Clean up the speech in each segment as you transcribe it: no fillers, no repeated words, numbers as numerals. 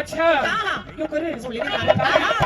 अच्छा क्यों कर रहे उसकी दाद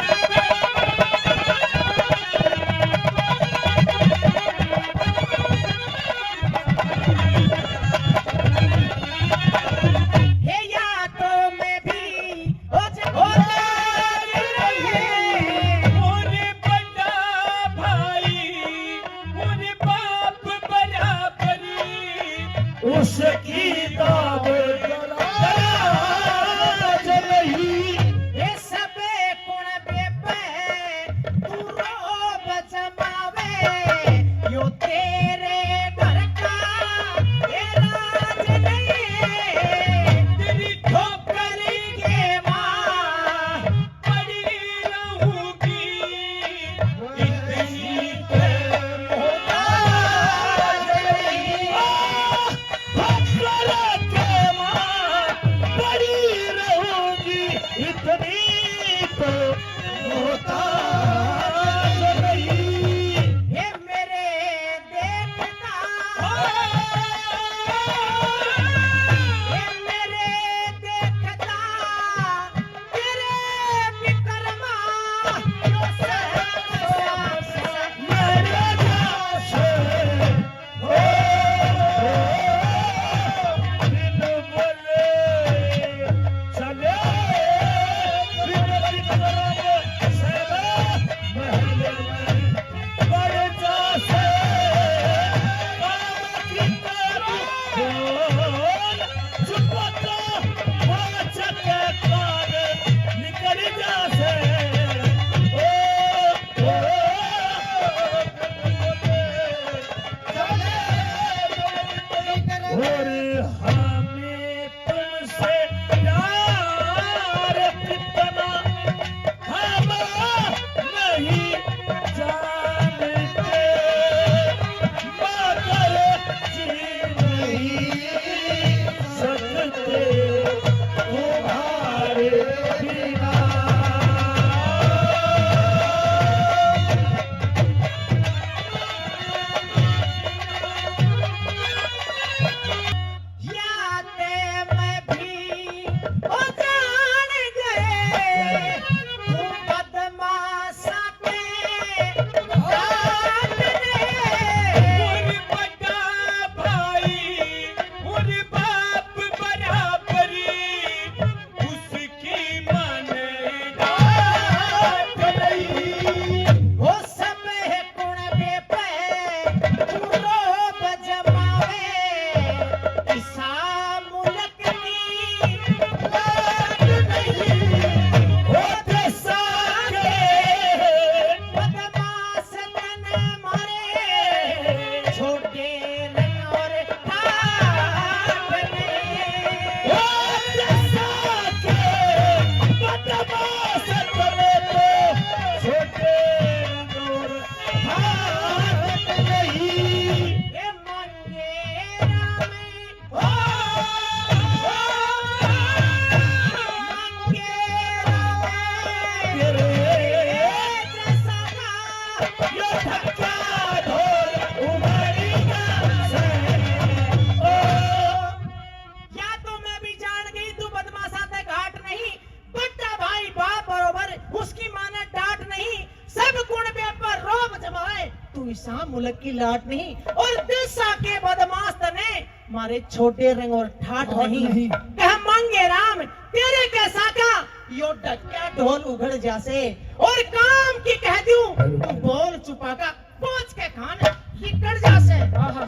मुल्क की लाट नहीं और दिशा के बदमाश तने मारे छोटे रंग और ठाठ नहीं कह मांगे राम तेरे कैसा का यो डक्या ढोल उघड़ जासे और काम की कह दूं तू बोल चुपा का पहुंच के खान लिकड़ जासे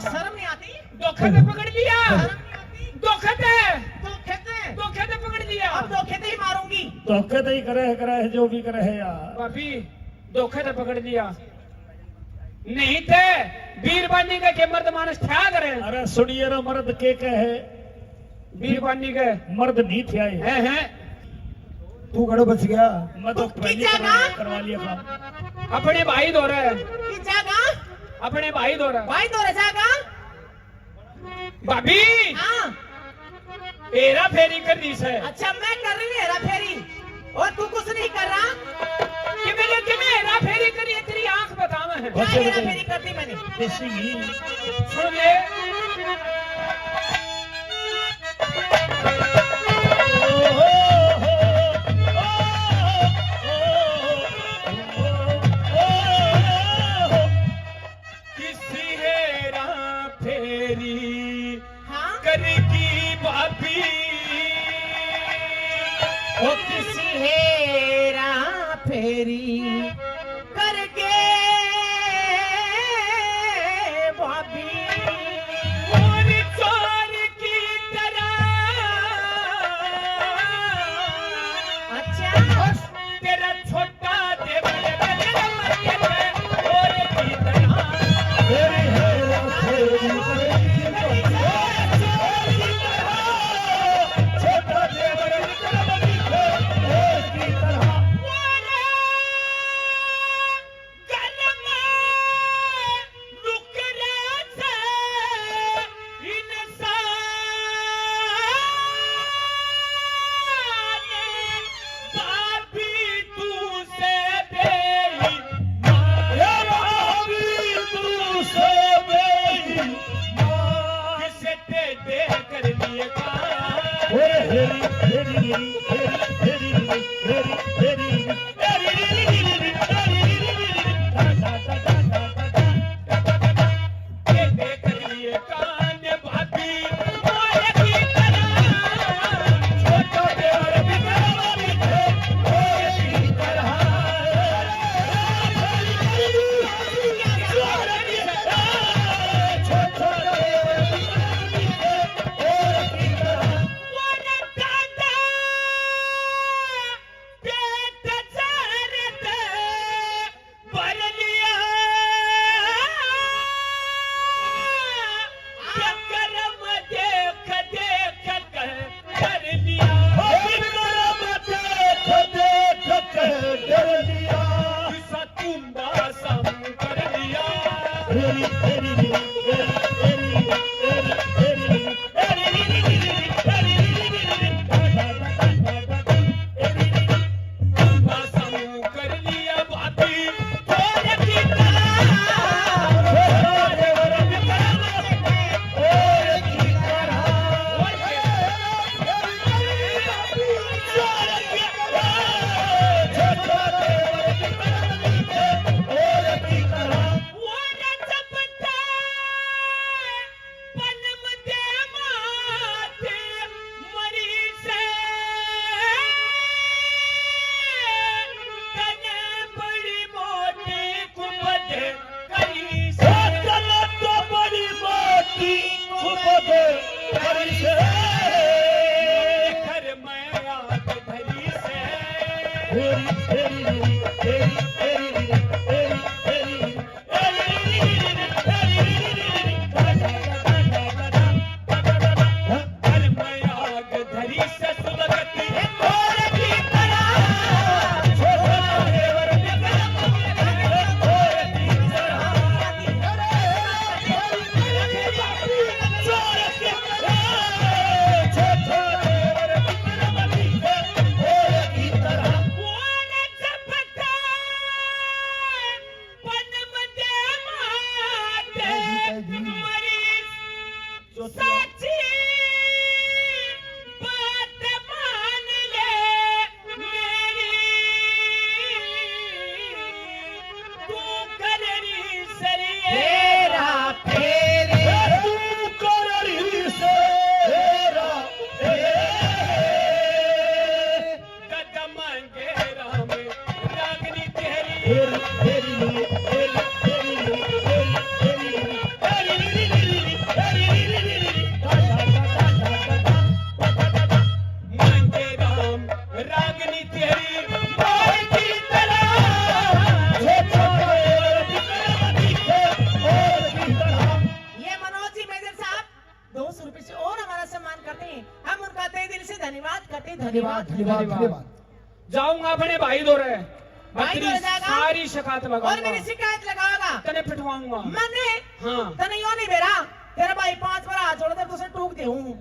शर्म नहीं आती धोखे से पकड़ लिया शर्म नहीं आती धोखे धोखे से पकड़ लिया अब धोखे से ही मारूंगी धोखे तो ही करे है जो भी करे है यार। भाभी धोखे से पकड़ लिया नहीं थे बीरबानी के मर्द मानस क्या करे अरे सुनिए ना मर्द के है बीरबानी के मर्द नहीं थे आए हैं तू घड़ो बच गया। मैं तो तू पहले कितना करवा लिया काम। अपने भाई दो रहे की जागा अपने भाई दो रहे भाई तो जागा भाभी हाँ हेरा फेरी कर दी से अच्छा मैं कर रही हूँ हेरा फेरी और तू कुछ नहीं कर रहा कि मैंने हेरा फेरी करी है तेरी आंख बतावा है क्या बच्चे हेरा बताइए। फेरी करती मैंने देसी घी सुन ले किसी हेरा फेरी हाँ करगी भाभी ओ किसी हेरा फेरी करके भाभी और चोर की तरह अच्छा तेरा छोटा देवर मेरे मरियत है और की तरह तेरी हेरा फेरी छोटा देवर निकल की तरह मांगे राम रागनी तेरी तेरी तेरी नीली, तेरी तेरी नीली, तेरी तेरी नीली, तेरी नीली नीली, तेरी नीली नीली, टा टा टा टा टा टा टा। मांगे राम रागनी तेरी मोह की तरह ये छोटे बिकरमती थे और की तरह। ये मनोज जी मेजर साहब 200 रुपए से और हमारा सम्मान करते हैं, हम उनका तहे दिल से धन्यवाद करते हैं। धन्यवाद धन्यवाद धन्यवाद। जाऊंगा अपने भाई दो रहे भाई दो जाएगा? सारी शिकायत और लगाऊंगा मेरी शिकायत लगाओगा तने पिटवाऊंगा मैंने हाँ तने यो नहीं बेरा तेरा भाई 5 बार हाथ जोड़ दे तो उसे टूक दे हूँ,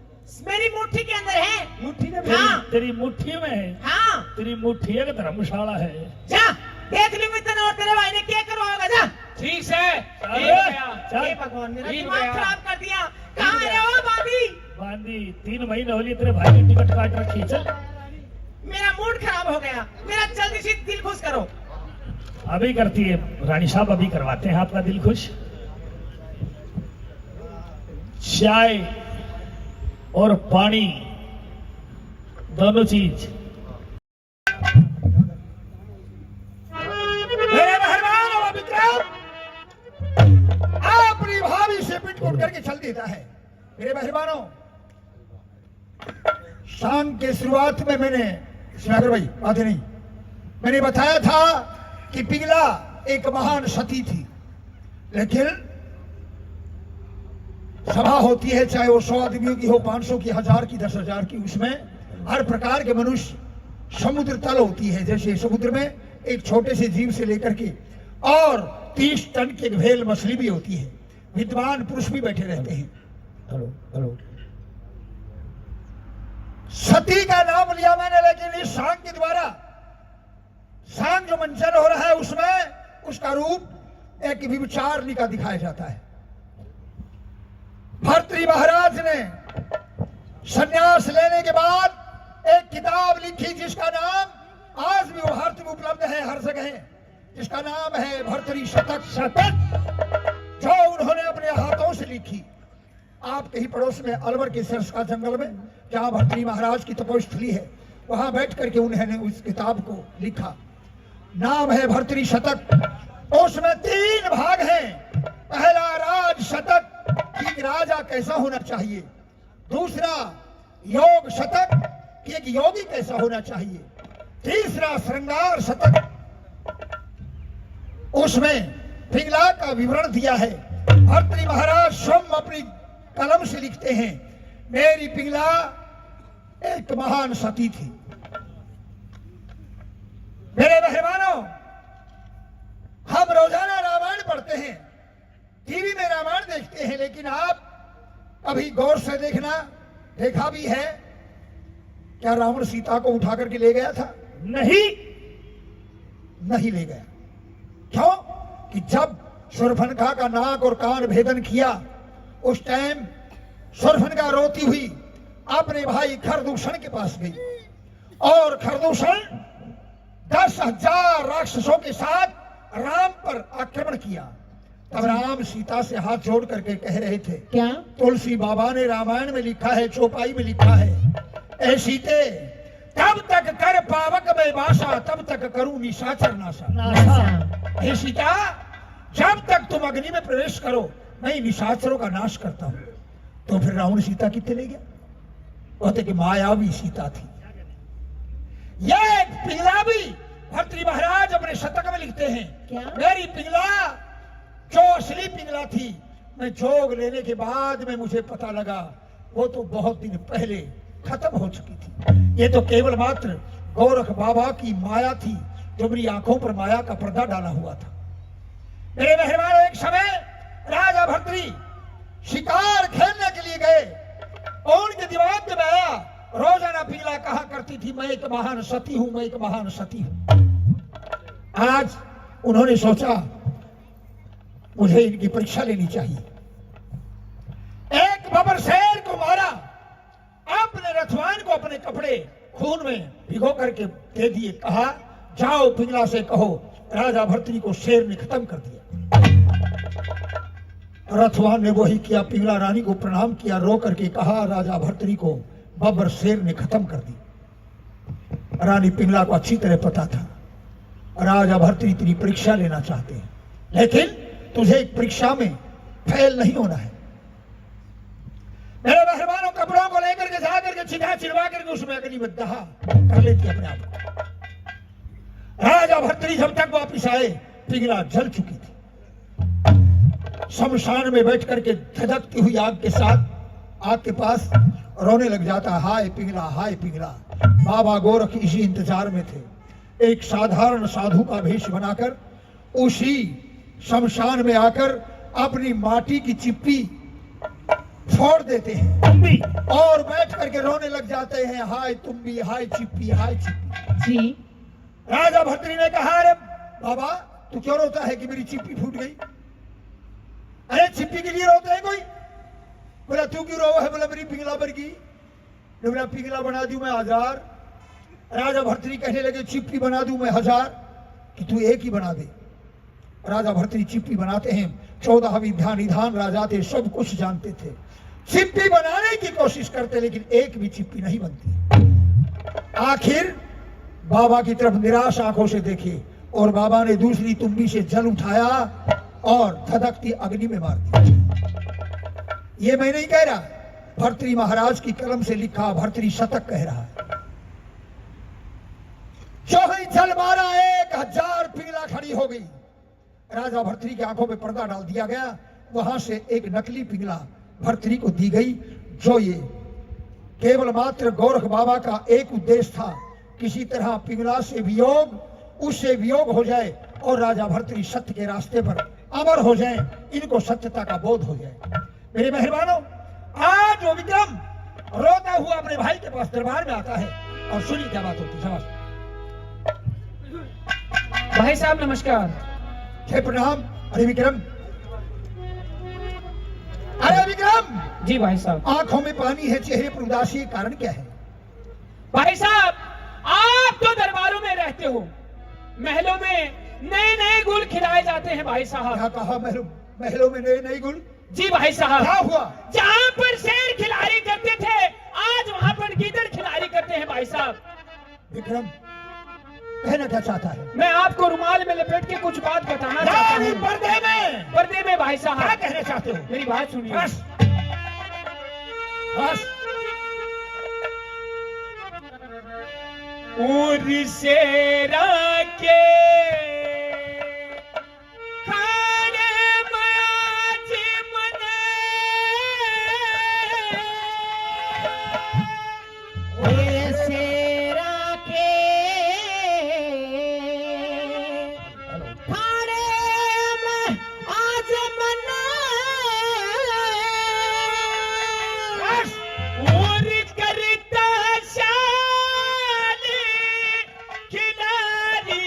मेरी मुट्ठी के अंदर है। मुट्ठी ने हाँ तेरी मुट्ठी में है, हाँ तेरी मुट्ठी एक धर्मशाला है। जा देख लूंगी तने और तेरे भाई ने क्या करवाएगा। जा ठीक से चल, ठीक गया चल। हे भगवान मेरा ठीक दिमाग गया। खराब कर दिया। कहाँ है वो बाबी? बांदी 3 महीने हो लिए तेरे भाई ने टिकट काट रखी। चल मेरा मूड खराब हो गया, मेरा जल्दी से दिल खुश करो। अभी करती है रानी साहब, अभी करवाते हैं आपका दिल खुश। चाय और पानी दोनों चीज। मेरे मेहरबान और विक्रम अपनी भाभी से पिट कुट करके चल देता है। मेरे मेहरबानों, शाम के शुरुआत में मैंने सुनाकर भाई बातें नहीं, मैंने बताया था कि पिंगला एक महान सती थी, लेकिन सभा होती है चाहे वो 100 आदमियों की हो, 500 की, 1000 की, 10,000 की, उसमें हर प्रकार के मनुष्य। समुद्र तल होती है, जैसे समुद्र में एक छोटे से जीव से लेकर के और 30 टन की एक व्हेल मछली भी होती है। विद्वान पुरुष भी बैठे रहते हैं। हेलो हेलो, सती का नाम लिया मैंने, लेकिन इस सांग के द्वारा सांग जो मंचन हो रहा है उसमें उसका रूप एक विचार का दिखाया जाता है। भर्तृ महाराज ने संन्यास लेने के बाद एक किताब लिखी जिसका नाम आज भी भारत में उपलब्ध है हर जगह, जिसका नाम है भर्तृ शतक। शतक जो उन्होंने अपने हाथों से लिखी। आपके ही पड़ोस में अलवर के सरस का जंगल में जहां भर्तृ महाराज की तपोस्थली है, वहां बैठ करके उन्होंने उस किताब को लिखा। नाम है भर्तृ शतक। उसमें 3 भाग हैं। पहला राज शतक कि राजा कैसा होना चाहिए, दूसरा योग शतक कि एक योगी कैसा होना चाहिए, तीसरा श्रृंगार शतक, उसमें पिंगला का विवरण दिया है। भर्तृ महाराज स्वयं अपनी कलम से लिखते हैं, मेरी पिंगला एक महान सती थी। मेरे मेहरबानों, हम रोजाना रामायण पढ़ते हैं, टीवी में रामायण देखते हैं, लेकिन आप कभी गौर से देखा भी है क्या रावण सीता को उठा करके ले गया था? नहीं ले गया। क्यों? कि जब शूर्पणखा का नाक और कान भेदन किया, उस टाइम शूर्पणखा रोती हुई अपने भाई खरदूषण के पास गई और खरदूषण 10,000 राक्षसों के साथ राम पर आक्रमण किया। तब राम सीता से हाथ जोड़ करके कह रहे थे, क्या? तुलसी बाबा ने रामायण में लिखा है, चौपाई में लिखा है, ऐ सीते तब तक कर पावक में बासा, तब तक करूं निशाचर नाशा। हे सीता, जब तक तुम अग्नि में प्रवेश करो मैं निशाचरों का नाश करता हूं। तो फिर रावण सीता कितने ले गया? कहते कि मायावी सीता थी। ये पिंगला भी भर्तृ महाराज अपने शतक में लिखते हैं, क्या? मेरी पिंगला जो असली पिंगला थी, मैं जोग लेने के बाद में मुझे पता लगा वो तो बहुत दिन पहले खत्म हो चुकी थी। ये तो केवल मात्र गोरख बाबा की माया थी जो मेरी आंखों पर माया का पर्दा डाला हुआ था। मेरे मेहरबान, एक समय राजा भर्तृ शिकार खेलने के लिए गए और उनके दिमाग में आया, रोजाना पिंगला कहा करती थी मैं एक महान सती हूं, मैं एक महान सती हूं। आज उन्होंने सोचा मुझे इनकी परीक्षा लेनी चाहिए। एक बबर शेर को मारा, अपने रथवान को अपने कपड़े खून में भिगो करके दे दिए, कहा जाओ पिंगला से कहो राजा भर्तृ को शेर ने खत्म कर दिया। रथवान ने वही किया, पिंगला रानी को प्रणाम किया, रो करके कहा राजा भर्तृ को बबर शेर ने खत्म कर दी। रानी पिंगला को अच्छी तरह पता था राजा भर्तृहरि तेरी परीक्षा लेना चाहते हैं, लेकिन तुझे एक परीक्षा में फेल नहीं होना है। मेरे मेहरबानों कपड़ों को लेकर के जा करके चिढ़ा चिड़वा करके उसमें अग्नि में दहा कर लेती अपने आप को। राजा भर्तृहरि जब तक वापिस आए पिंगला जल चुकी थी। शमशान में बैठ करके धधकती हुई आग के साथ आग के पास रोने लग जाता, हाय पिंगला हाय पिंगला। बाबा गोरख इसी इंतजार में थे। एक साधारण साधु का भेष बनाकर उसी शमशान में आकर अपनी माटी की चिप्पी छोड़ देते हैं और बैठ करके रोने लग जाते हैं, हाय तुम्बी हाय चिप्पी हाय चिप्पी। जी राजा भर्तृहरि ने कहा, अरे बाबा तू क्यों रोता है कि मेरी चिप्पी फूट गई? अरे चिप्पी के लिए रोते है कोई? बोला तू क्यों रो है? बोला मेरी पिंगला मर गई। बोला पिंगला बना दूं मैं 1000। राजा भर्तृहरि कहने लगे चिप्पी बना दूं मैं 1000 कि तू एक ही बना दे। राजा भर्तृहरि चिप्पी बनाते हैं। 14 विद्या निधान राजा थे, सब कुछ जानते थे। चिप्पी बनाने की कोशिश करते लेकिन एक भी चिप्पी नहीं बनती। आखिर बाबा की तरफ निराश आंखों से देखे और बाबा ने दूसरी तुम्बी से जल उठाया और धधकती अग्नि में मार दिया। ये मैं नहीं कह रहा, भर्तृहरि महाराज की कलम से लिखा भर्तृहरि शतक कह रहा है। जो ही जल मारा 1000 पिंगला खड़ी हो गई। राजा भर्तृहरि की आंखों में पर्दा डाल दिया गया। वहां से एक नकली पिंगला भर्तृहरि को दी गई, जो ये केवल मात्र गोरख बाबा का एक उद्देश्य था, किसी तरह पिंगला से वियोग उससे वियोग हो जाए और राजा भर्तृहरि सत्य के रास्ते पर अमर हो जाए, इनको सत्यता का बोध हो जाए। मेरे मेहरबानों, आज वो विक्रम रोता हुआ अपने भाई के पास दरबार में आता है और सुनिए क्या बात होती है। भाई साहब नमस्कार। हे प्रणाम। अरे विक्रम, अरे विक्रम। जी भाई साहब। आंखों में पानी है, चेहरे पर उदासी, कारण क्या है? भाई साहब आप तो दरबारों में रहते हो, महलों में नए नए गुल खिलाए जाते हैं भाई साहब। क्या कहा? महलों में नए नए गुल? जी भाई साहब। क्या हुआ? जहाँ पर शेर खिलाड़ी करते थे आज वहाँ पर गीदड़ खिलाड़ी करते हैं भाई साहब। विक्रम कहना क्या चाहता है? मैं आपको रुमाल में लपेट के कुछ बात बताना चाहता हूँ। पर्दे में भाई साहब। क्या कहना चाहते हो? मेरी बात सुनिए। बस बस। और शेरा के खाने माज मने, ओए शेरा के खाने में आज मना, और करता शान खिलाड़ी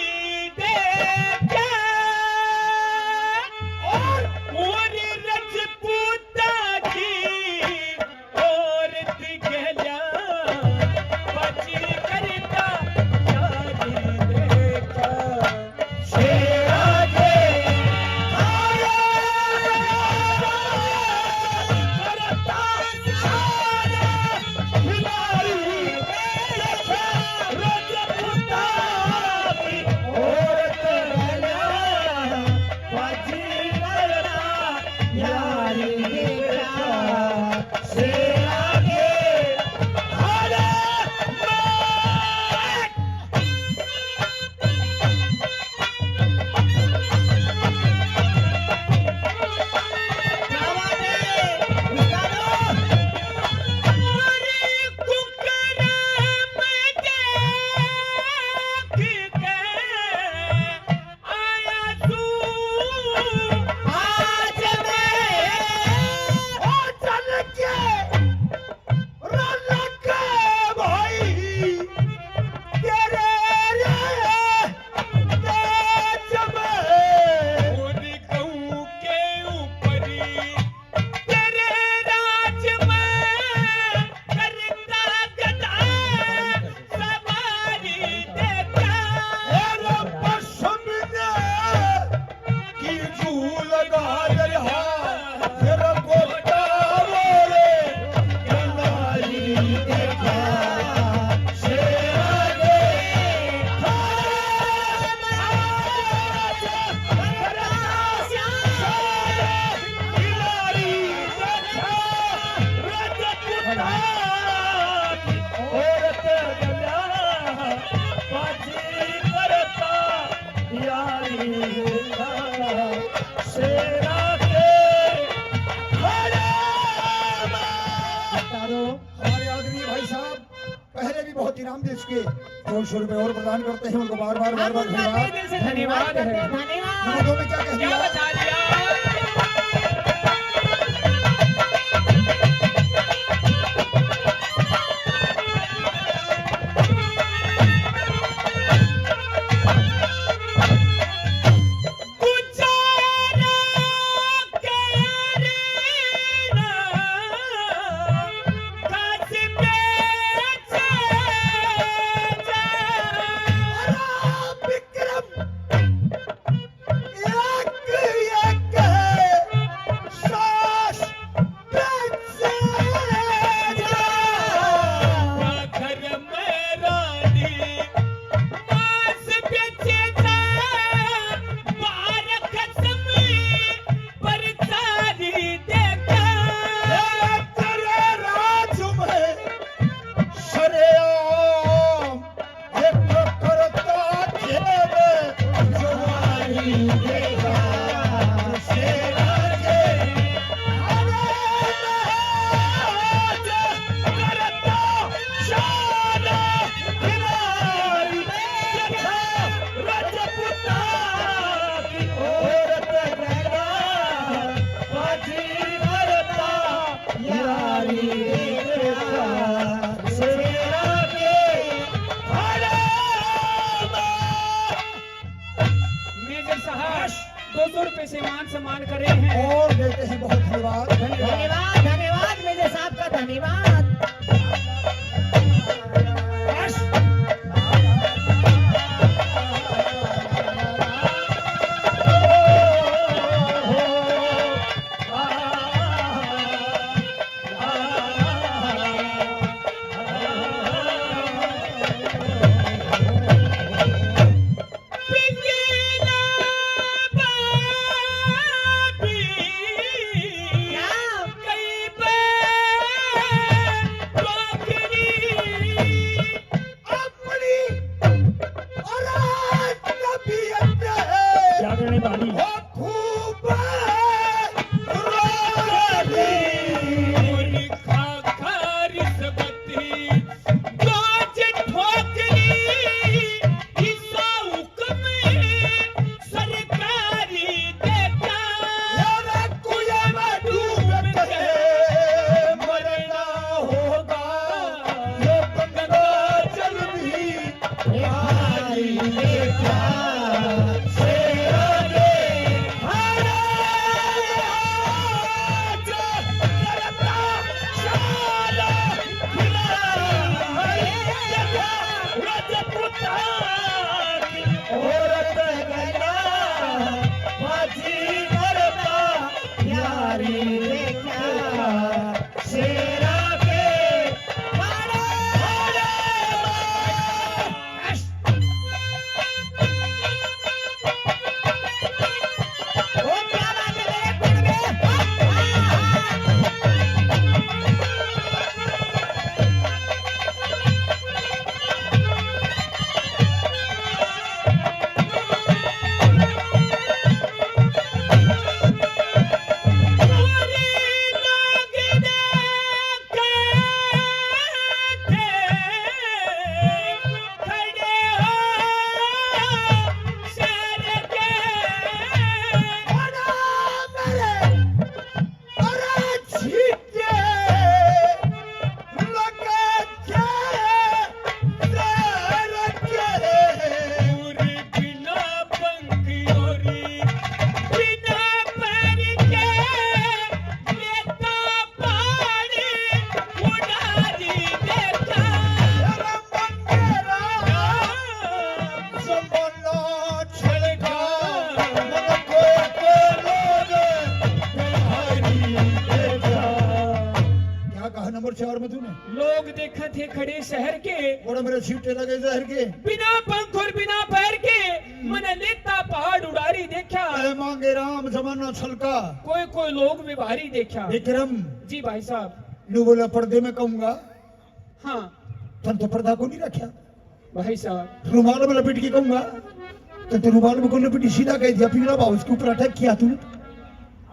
सेना के खड़े तारो हमारे आदमी भाई साहब पहले भी बहुत इनाम दे चुके, 200 रुपए और प्रदान करते हैं उनको बार बार हम उनका तहे धन्यवाद। दिल से धन्यवाद करते हैं, धन्यवाद। नमोदों में क्या कह क्या दिया? बता दिया? मेजर साहब 200 रुपए से मान सम्मान कर रहे हैं। और देते हैं, बहुत धन्यवाद। धन्यवाद, धन्यवाद मेजर साहब का धन्यवाद। क्या करने वाली नंबर 4 में तूने लोग देखा थे खड़े शहर के, बड़े मेरे सीटे लगे जहर के, बिना पंख और बिना पैर के मन लेता पहाड़ उड़ारी देखा। अरे मांगे राम जमाना छलका, कोई कोई लोग भी भारी देखा। विक्रम जी भाई साहब। नू बोला पर्दे में कहूंगा, हाँ तन तो पर्दा को नहीं रखा, भाई साहब। रुमाल में लपेट के कहूंगा, तो तेरू बाल मुकुल ने पिटी सीधा कह दिया पीला बाबू उसके ऊपर अटैक किया तूने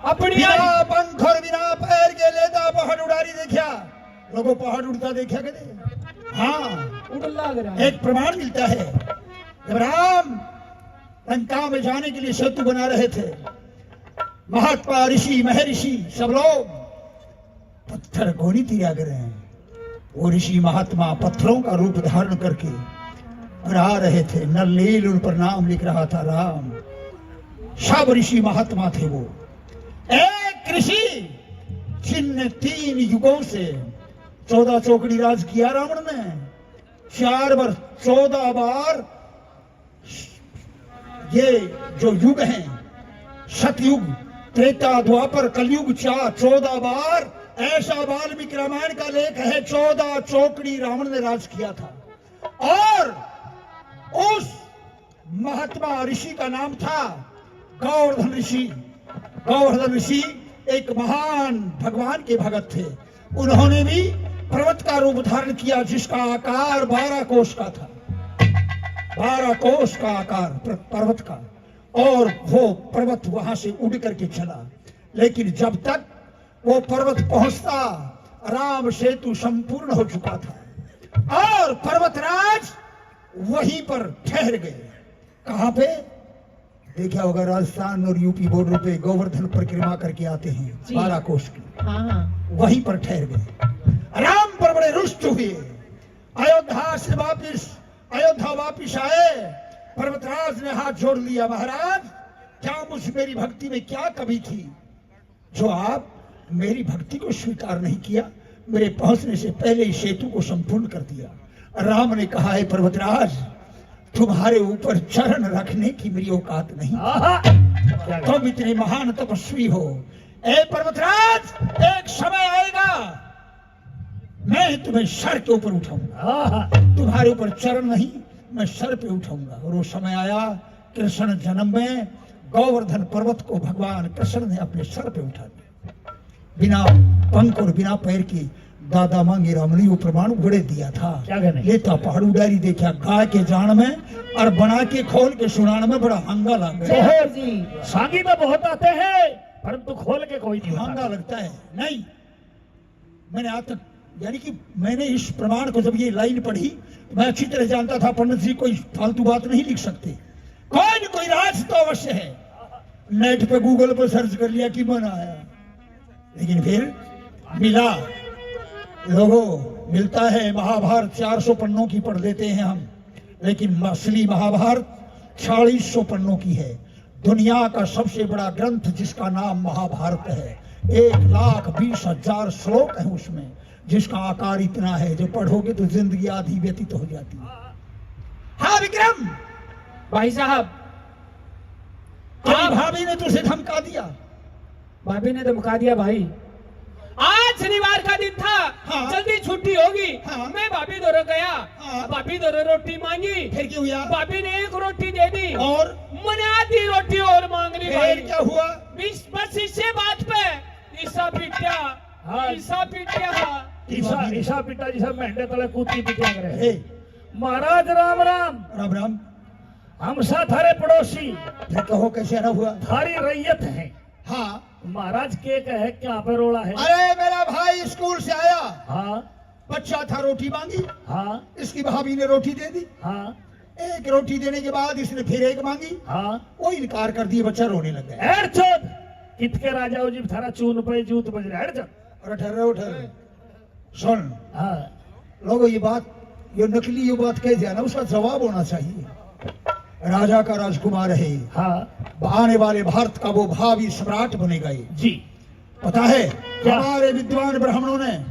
अपनी बिना पंख और बिना पैर के लेता पहाड़ उड़ारी देखा लोगों पहाड़ उड़ता देखा कदे हाँ उड़ लग रहा है। एक प्रमाण मिलता है जब राम लंका में जाने के लिए सेतु बना रहे थे महात्मा ऋषि महर्षि सब लोग पत्थर गोनी तिया कर रहे हैं वो ऋषि महात्मा पत्थरों का रूप धारण करके और आ रहे थे नल्लील उन पर नाम लिख रहा था राम सब ऋषि महात्मा थे वो एक ऋषि जिनने 3 युगों से 14 चौकड़ी राज किया रावण ने 4 वर्ष 14 बार ये जो युग हैं सतयुग त्रेता द्वापर कलयुग 14 बार ऐसा वाल्मीकि रामायण का लेख है 14 चौकड़ी रावण ने राज किया था और उस महात्मा ऋषि का नाम था गोवर्धन ऋषि। गोवर्धन ऋषि एक महान भगवान के भगत थे। उन्होंने भी पर्वत का रूप धारण किया जिसका आकार 12 कोष का था 12 कोष का आकार पर्वत का और वो पर्वत वहां से उड़ करके चला लेकिन जब तक वो पर्वत पहुंचता राम सेतु संपूर्ण हो चुका था और पर्वतराज वहीं पर ठहर गए। कहां पे देखा होगा राजस्थान और यूपी बॉर्डर पे गोवर्धन परिक्रमा करके आते हैं 12 कोष की हाँ वहीं पर ठहर गए। राम पर बड़े रुष्ट हुए अयोध्या वापिस आए। पर्वतराज ने हाथ जोड़ लिया महाराज क्या मुझ मेरी भक्ति में क्या कमी थी जो आप मेरी भक्ति को स्वीकार नहीं किया मेरे पहुंचने से पहले ही सेतु को संपूर्ण कर दिया। राम ने कहा है पर्वतराज तुम्हारे ऊपर चरण रखने की मेरी औकात नहीं तुम इतने महान तपस्वी हो। ए पर्वतराज एक समय आएगा मैं तुम्हें सर के ऊपर उठाऊंगा तुम्हारे ऊपर चरण नहीं मैं सर पे उठाऊंगा। और वो समय आया कृष्ण जन्म में गोवर्धन पर्वत को भगवान कृष्ण ने अपने सर पे उठा दिया बिना पंख और बिना पैर की दादा मांगे राम ने वो प्रमाण उगड़े दिया था। क्या कहने? लेता पहाड़ उडारी देखा गाय के जान में और बना के खोल के सुनाने में बड़ा हंगा लग गया। जय जी सांगी तो बहुत आते हैं परंतु खोल के कोई नहीं हंगा होता। लगता है नहीं। मैंने आज तक यानी कि मैंने इस प्रमाण को जब ये लाइन पढ़ी मैं अच्छी तरह जानता था पंडित जी कोई फालतू बात नहीं लिख सकते कोई न कोई राज तो अवश्य है। नेट पे गूगल पर सर्च कर लिया कि मन आया लेकिन फिर मिला लोगों मिलता है। महाभारत 400 पन्नों की पढ़ लेते हैं हम लेकिन असली महाभारत 4600 पन्नों की है। दुनिया का सबसे बड़ा ग्रंथ जिसका नाम महाभारत है 1,20,000 श्लोक है उसमें जिसका आकार इतना है जो पढ़ोगे तो जिंदगी आधी व्यतीत हो जाती है। हाँ विक्रम भाई साहब तेरी भाभी ने तुझे धमका दिया। भाभी ने धमका दिया भाई आज शनिवार का दिन था हाँ। जल्दी छुट्टी होगी हाँ। मैं भाभी दोरो गया हाँ। भाभी दोरो रोटी मांगी फिर क्या हुआ? भाभी ने एक रोटी दे दी और मैंने आधी रोटी और मांग ली भाई फिर क्या हुआ? बस इसी बात पे ईसा पिटिया हाँ। ईसा पिटिया ईसा पिता जी सब मेंढे तले कूदती पिटिया करे हे, महाराज राम राम राम राम। हम सा थारे पड़ोसी फिर कहो कैसे ना हुआ? थारी रैयत है। हाँ महाराज के कहे क्या पे रोड़ा है? अरे मेरा भाई स्कूल से आया हाँ बच्चा था रोटी मांगी हाँ इसकी भाभी ने रोटी दे दी। हाँ एक रोटी देने के बाद इसने फिर एक मांगी हाँ वो इनकार कर दिया बच्चा रोने लग गया। एड़ चोद कितके राजा जी थारा चून पे जूत बज रहा है चोद। अरे ठहर सुन हाँ लोगों ये बात ये नकली ये बात कह दिया ना उसका जवाब होना चाहिए। राजा का राजकुमार है हाँ आने वाले भारत का वो भावी सम्राट बनेगा ये जी पता है क्या? हमारे विद्वान ब्राह्मणों ने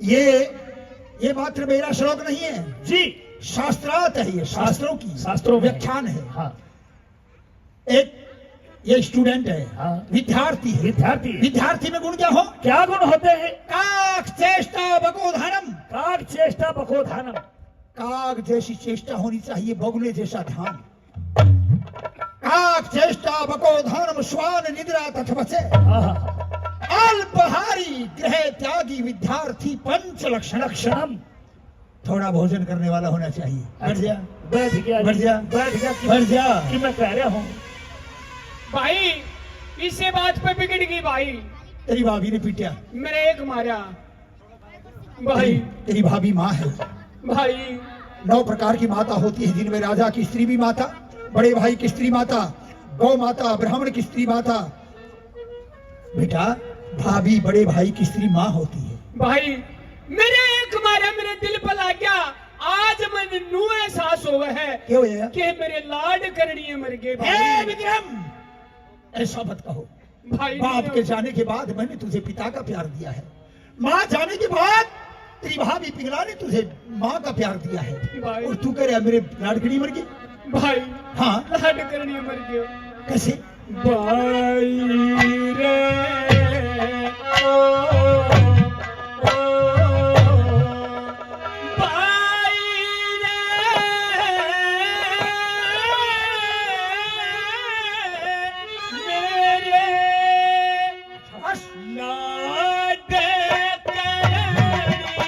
ये मात्र मेरा श्लोक नहीं है जी शास्त्रार्थ है ये शास्त्रों की शास्त्रों में। व्याख्यान है। हाँ एक ये स्टूडेंट है हाँ। विद्यार्थी है विद्यार्थी में गुण क्या हो? क्या गुण होते हैं? काक चेष्टा बकोधानम काग चेष्टा बकोधानम काग जैसी चेष्टा होनी चाहिए बगुले जैसा ध्यान। काक चेष्टा बकोधानम श्वान निद्रा तथवचे अल्पहारी गृह त्यागी विद्यार्थी पंच लक्षण क्षणम थोड़ा भोजन करने वाला होना चाहिए। हट जा बैठ गया बैठ जा। बैठ गया बैठ जा। कि मैं कह रहा हूँ भाई इसे बात पे बिगड़ गई भाई। तेरी भाभी ने पीटा, मेरे एक मारा भाई। तेरी भाभी माँ है। भाई 9 प्रकार की माता होती है, जिनमें राजा की स्त्री भी माता, बड़े भाई की स्त्री माता, गौ माता, ब्राह्मण की स्त्री माता। बेटा भाभी बड़े भाई की स्त्री माँ होती है। भाई मेरे एक मारा मेरे दिल पर आ गया। आज मैंने नू एहसास हुआ है क्यों है? कि मेरे लाड करनी मर गए ए भाई। विक्रम, ऐसा मत कहो। भाई बाप के जाने के बाद मैंने तुझे पिता का प्यार दिया है, माँ जाने के बाद तेरी भाभी पिघला ने तुझे माँ का प्यार दिया है, भाई। और तू कह रहा मेरे लाडकड़ी मर गई। भाई हाँ लाड करनी मर गए कैसे? भाई रे ओ, भाई रे मेरे लाड करनिया मर गए।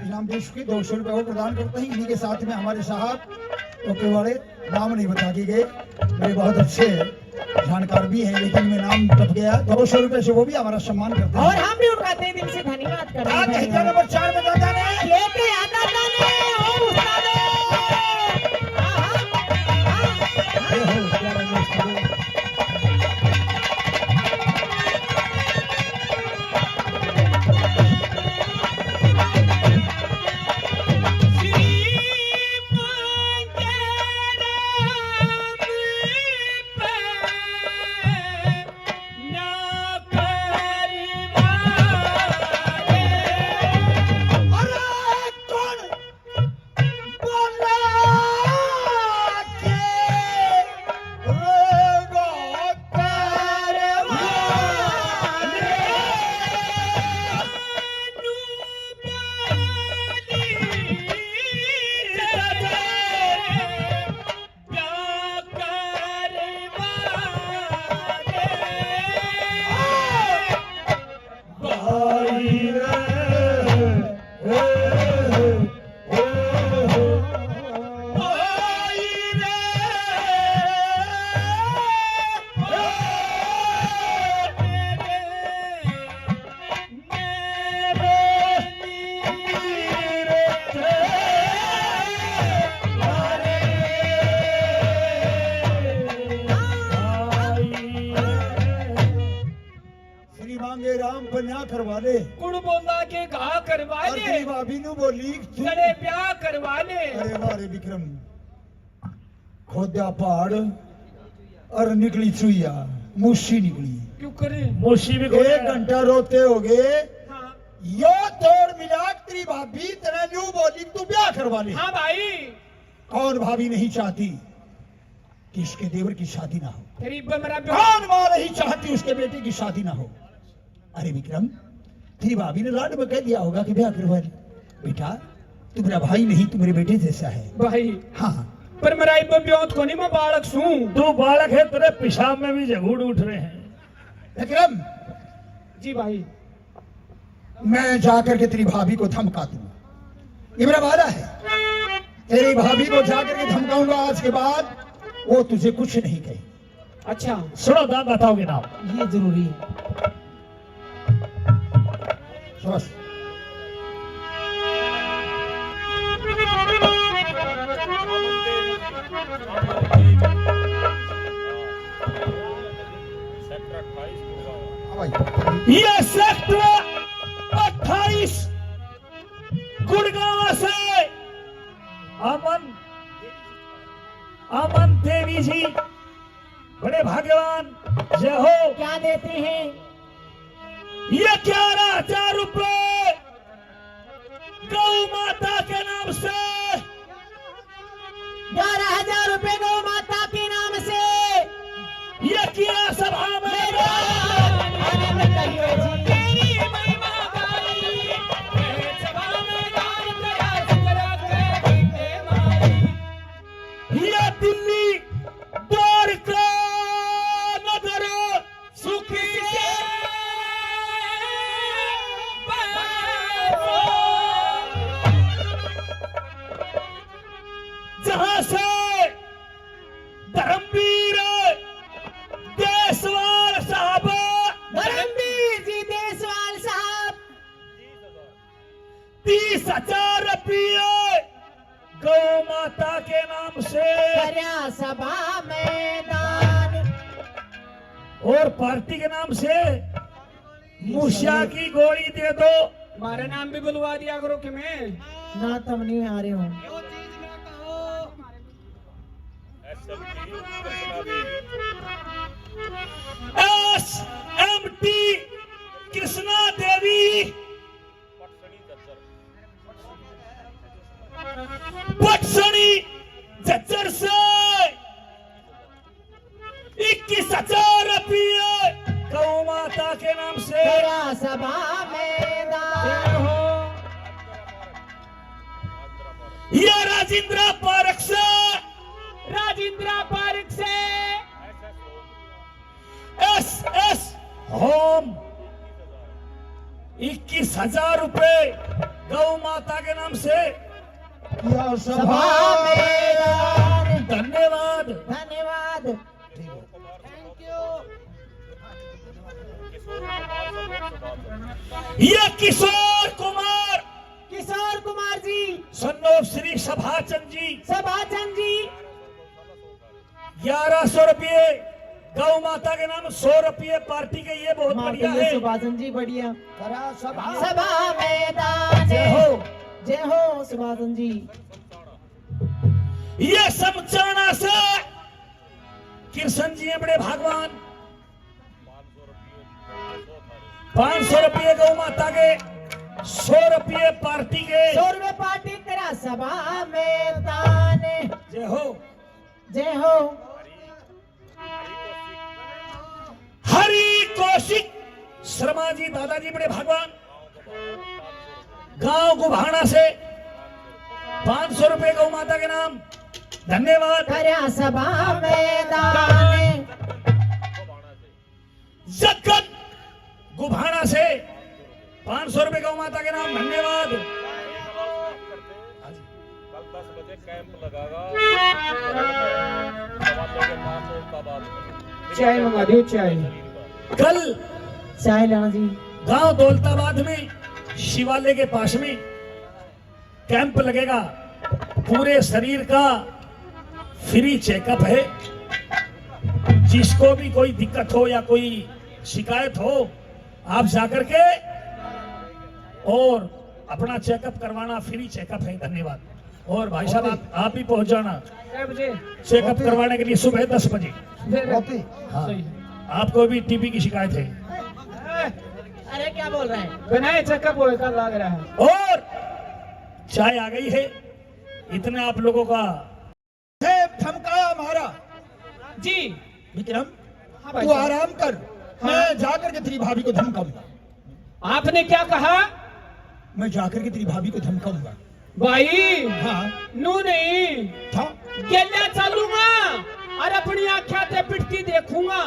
इनाम दे चुके, 200 रुपये और प्रदान करते हैं। इन्हीं के साथ में हमारे साहब तो केवड़े नाम नहीं बता के गए, वे बहुत अच्छे जानकार भी हैं, लेकिन मैं नाम टप गया। 200 रुपये से वो भी हमारा सम्मान करते और हैं। हम भी उनका तहे दिल से धन्यवाद करते आज हैं। हिस्सा नंबर 4 में दादा ने लेके आता जाने ओ उस्ताद। हे हो प्यारा दोस्त। राम बन्या करवा ले, कुड़ बोला के गा करवा और ले, तेरी भाभी नु बोली तू- गले ब्याह करवा ले। अरे वाह रे विक्रम, खोदा पहाड़ और निकली चुईया, मूसी निकली। क्यों करे? मोशी भी 1 घंटा रोते हो गए, हाँ यो तोड़ मिलाक तेरी भाभी तेरा न्यू बोली तू ब्याह करवा ले। हाँ भाई, कौन भाभी नहीं चाहती कि इसके देवर की शादी ना हो? तेरी मेरा ब्याह। कौन मां नहीं चाहती उसके बेटे की शादी ना हो? अरे विक्रम, तेरी भाभी ने लाड में कह दिया होगा कि ब्याह करवा ले। बेटा तू मेरा भाई नहीं, तू मेरे बेटे जैसा है। भाई हाँ पर मेरा इब ब्योत को नहीं, मैं बालक सूं। तू बालक है, तेरे पेशाब में भी जगूड़ उठ रहे हैं। विक्रम, जी भाई, मैं जाकर के तेरी भाभी को धमका दूंगा, ये मेरा वादा है। तेरी भाभी को जाकर के धमकाऊंगा, आज के बाद वो तुझे कुछ नहीं कहे। अच्छा सुनो दाम बताओगे ना, ये जरूरी है। बस हाँ भाई। ये सेक्टर 28 गुड़गांव से अमन देवी जी, बड़े भाग्यवान, जय हो। क्या देते हैं? ये 11,000 रुपए गौ माता के नाम से, 12,000 रुपए गौ माता के नाम से। ये किया सभा में आनंद कहिए जी। तेरी महिमा गाई, मैं सभा में गाई, तेरा शुक्र करे बीते माई। ये दिल्ली द्वारका नगर सुखी से जहां से धर्मवीर देसवाल साहब, धर्मवीर जी देसवाल साहब 30,000 रुपये गौ माता के नाम से कर्या सभा मैदान। और पार्टी के नाम से मूसा की गोली दे दो। हमारा नाम भी बुलवा दिया करो कि मैं ना तुम नहीं आ रहे हो। SMT कृष्णा देवी, पटसनी झज्जर से 21,000 रुपये गौ माता के नाम से। कर्या सभा मैदान। ये राजेंद्र पार्क से, राजेंद्र पार्क से SS होम 21,000 रुपये गौ माता के नाम से किया सभा सभा में दान। धन्यवाद। धन्यवाद। ये किशोर कुमार किशोर कुमार जी, सन ऑफ श्री सभाचंद जी सभाचंद जी, 1100 रुपये गौ माता के नाम, 100 रुपये पार्टी के, ये बहुत बढ़िया है। सुभाषचंद जी बढ़िया। करा सभा सभा में दान। जय हो। जय हो सुभाषचंद जी। ये समचाना से कृष्ण जी हैं बड़े भगवान, 500 रुपये गौ माता के, 100 रुपये पार्टी के। 100 रुपये पार्टी करा सभा में दान। जय हो। जय हो। हरि कौशिक शर्मा जी, दादाजी बड़े भगवान, गांव गुभाना से 500 रुपये गौ माता के नाम, धन्यवाद। करा सभा में दान। जगत गुभाना से 500 रुपये गौ माता के नाम, धन्यवाद। कल 10 बजे कैंप लगागा के नाम दौलताबाद में। चाय मंगा दियो चाय। कल चाय लेना जी। गांव दौलताबाद में शिवालय के पास में कैंप लगेगा, पूरे शरीर का फ्री चेकअप है। जिसको भी कोई दिक्कत हो या कोई शिकायत हो, आप जाकर के और अपना चेकअप करवाना, फ्री चेकअप है। धन्यवाद। और भाई साहब आप भी पहुंच जाना कै बजे? चेकअप करवाने के लिए सुबह 10 बजे। होती हाँ, सही। आपको भी टीबी की शिकायत है। अरे क्या बोल रहे हैं? बनाए चेकअप होएगा लग रहा है। और चाय आ गई है, इतने आप लोगों का है धमकाया हमारा। जी विक्रम हाँ भाई तू साहब। आराम कर, मैं जाकर के तेरी भाभी को धमकाऊंगा। आपने क्या कहा? मैं जाकर के तेरी भाभी को धमकाऊंगा। भाई हाँ नू नहीं था गेला चलूंगा और अपनी आँखें से पिटती देखूंगा।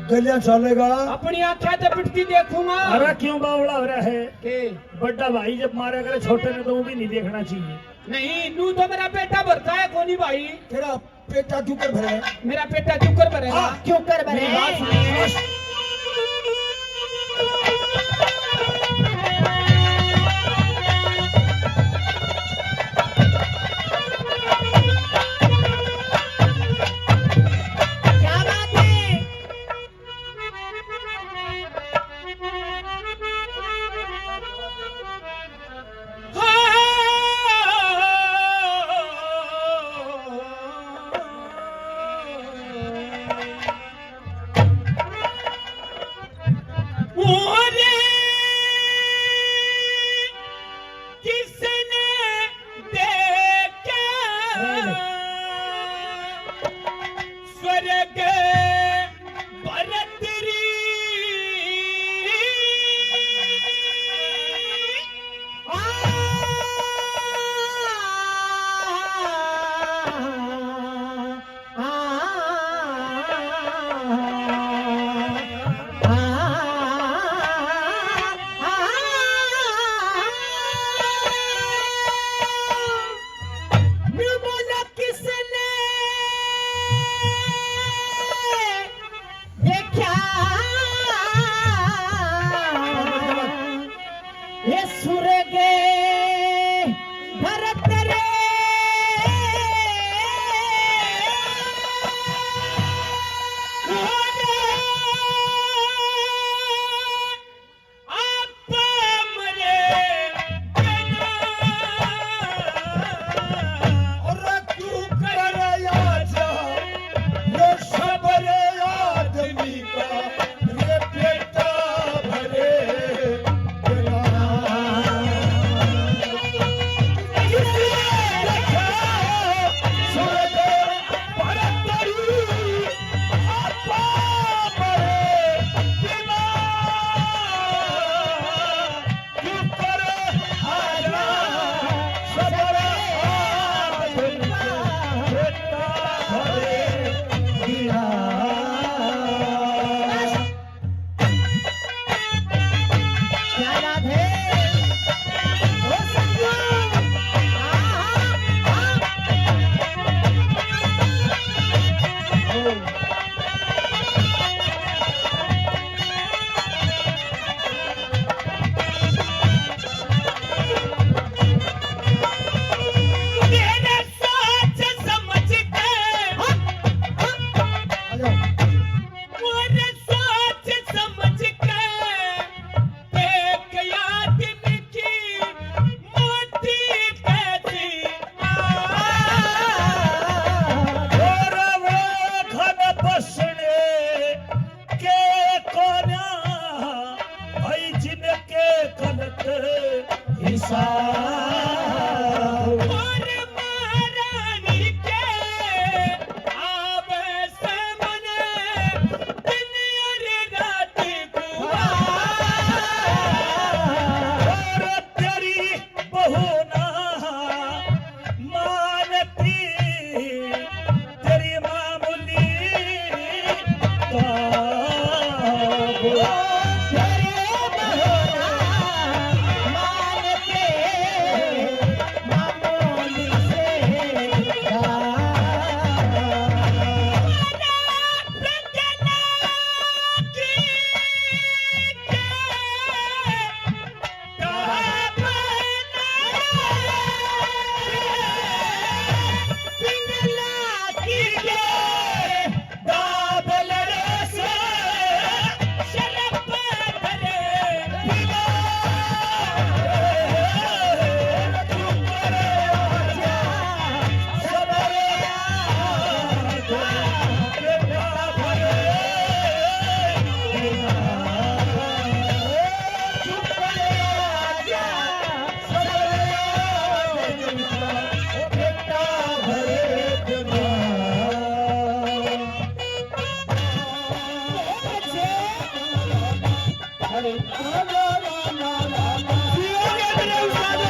गलियां चलेगा। अपनी आँखें से पिटती देखूंगा। अरे क्यों बावड़ा हो रहा है? के बड़ा भाई जब मारा करे छोटे ने तो वो भी नहीं देखना चाहिए। नहीं नू तो मेरा बेटा भरता है कोनी भाई। तेरा पेटा क्यों कर भरे है? मेरा बेटा चुकर भरेगा। हाँ। क्यों कर बने? मेरी बात सुनिए। क्या बात है? अरे ला ला ला ला ला ला। जियोगे मेरे उस्ताद।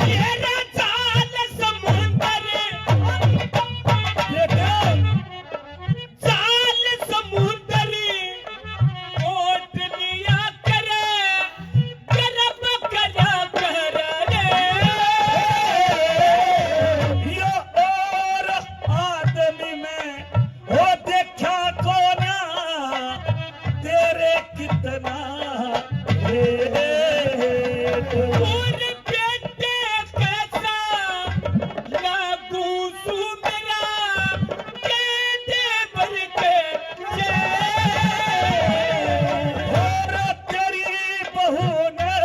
तेरा चाल समुंदर, चाल समुंदर ओट लिया करे, गरब करा कर रे। यो और आदमी में हो देखा कोना तेरे कितना रे। और बेटे कैसा लागू सू मेरा, कहते भर के और तेरी बहू ने